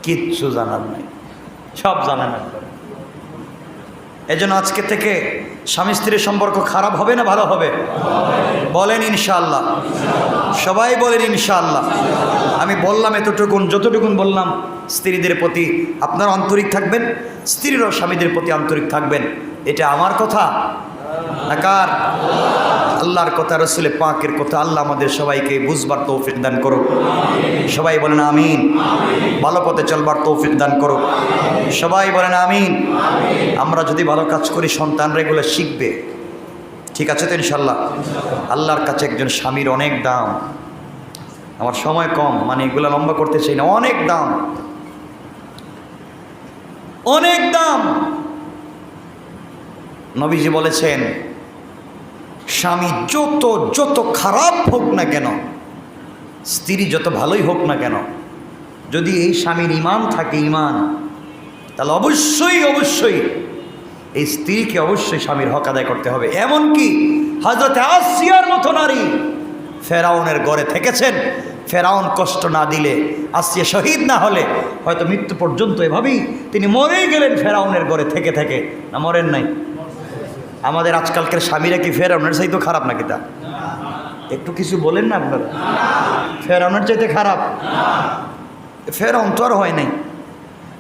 কিচ্ছু জানার নাই, সব জানেন আপনারা। এজন্য আজকে থেকে স্বামী স্ত্রীর সম্পর্ক খারাপ হবে না ভালো হবে? বলেন ইনশাআল্লাহ। সবাই বলেন ইনশাআল্লাহ। আমি বললাম এতটুকুন, যতটুকুন বললাম স্ত্রীদের প্রতি আপনারা আন্তরিক থাকবেন, স্ত্রীরাও স্বামীদের প্রতি আন্তরিক থাকবেন। এটা আমার কথা না কার? আল্লাহর কথা, রসুলের পাকের কথা। আল্লাহ আমাদের সবাইকে বুঝবার তৌফিক দান করুক। সবাই বলেন আমিন। ভালো পথে চলবার তৌফিক দান করুক। সবাই বলেন আমিন। আমরা যদি ভালো কাজ করি সন্তানরা এগুলো শিখবে। ঠিক আছে তো ইনশাল্লাহ? আল্লাহর কাছে একজন স্বামীর অনেক দাম। আমার সময় কম, মানে এগুলো লম্বা করতে চাই না। অনেক দাম, অনেক দাম। নবীজি বলেছেন, স্বামী যত খারাপ হোক না কেন, স্ত্রী যত ভালোই হোক না কেন, যদি এই স্বামীর ঈমান থাকে, ঈমান, তাহলে অবশ্যই এই স্ত্রীকে অবশ্যই স্বামীর হক আদায় করতে হবে। এমনকি হযরত আসিয়ার মতো নারী ফেরাউনের ঘরে থেকেছেন। ফেরাউন কষ্ট না দিলে, আসিয়া শহীদ না হলে হয়তো মৃত্যু পর্যন্ত এভাবেই তিনি মরেই গেলেন ফেরাউনের ঘরে থেকে থেকে। না মরেন নাই? আমাদের আজকালকার স্বামীরা কি ফেরাউনের চাইতে খারাপ নাকি? তা একটু কিছু বলেন না আপনারা। ফেরাউনের চাইতে খারাপ? ফেরাউন তো আর হয় নাই।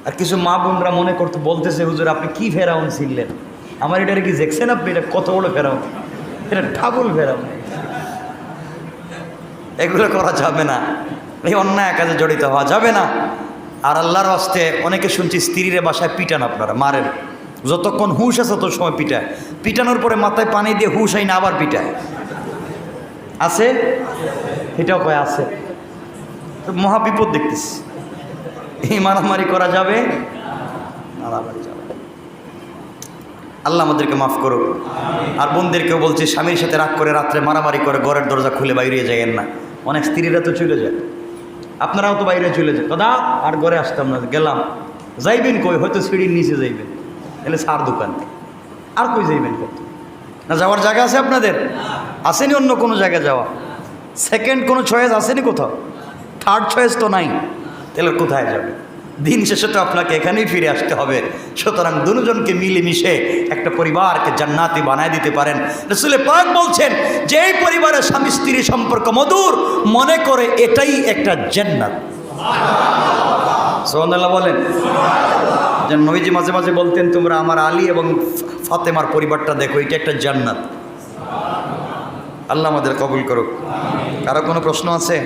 আর কিছু মা বোনরা মনে করতে বলতেছে, হুজুর আপনি কি ফেরাউন ছিলেন? আমার এটা কি দেখছেন আপনি? এটা কত বড় ফেরাউন, এটা ঠাকুর ফেরাউন। এগুলো করা যাবে না, এই অন্যায় কাজে জড়িত হওয়া যাবে না। আর আল্লাহর রাস্তে অনেকে শুনছি স্ত্রীর বাসায় পিটান, আপনারা মারেন। যতক্ষণ হুঁশ আছে তত সময় পিটায়, পিটানোর পরে মাথায় পানি দিয়ে হুঁশ হয় না, আবার পিটায়। আছে? এটাও কয় আছে। তো মহা বিপদ দেখতেছি। এই মারামারি করা যাবে? মারামারি যাবে। আল্লাহ আমাদেরকে মাফ করুক। আর বোনদেরকেও বলছি, স্বামীর সাথে রাগ করে রাত্রে মারামারি করে ঘরের দরজা খুলে বাইরে যাইয়েন না। অনেক স্ত্রীরা তো চলে যায়, আপনারাও তো বাইরে চলে যান। দাদা আর ঘরে আসতাম না, গেলাম। যাইবেন কই? হয়তো সিঁড়ির নিচে যাইবেন, এলে সার দোকান। আর কই যাইবেন? কত না যাওয়ার জায়গা আছে আপনাদের? আসেনি অন্য কোনো জায়গায় যাওয়া? সেকেন্ড কোনো চয়েস আসেনি কোথাও? থার্ড চয়েস তো নাই। তাহলে কোথায় যাবে? দিন শেষে তো আপনাকে এখানেই ফিরে আসতে হবে। সুতরাং দুজনকে মিলেমিশে একটা পরিবারকে জান্নাতি বানায় দিতে পারেন। রাসূল পাক বলছেন যে এই পরিবারের স্বামী স্ত্রীর সম্পর্ক মধুর, মনে করে এটাই একটা জান্নাত। সুবহানাল্লাহ বলেন। যেন নবীজি মাঝে মাঝে বলতেন, তোমরা আমার আলী এবং ফাতেমার পরিবারটা দেখো, এটা একটা জান্নাত। আল্লাহ আমাদের কবুল করুক। কারো কোনো প্রশ্ন আছে?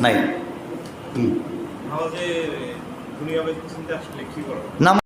নাই? নামাজ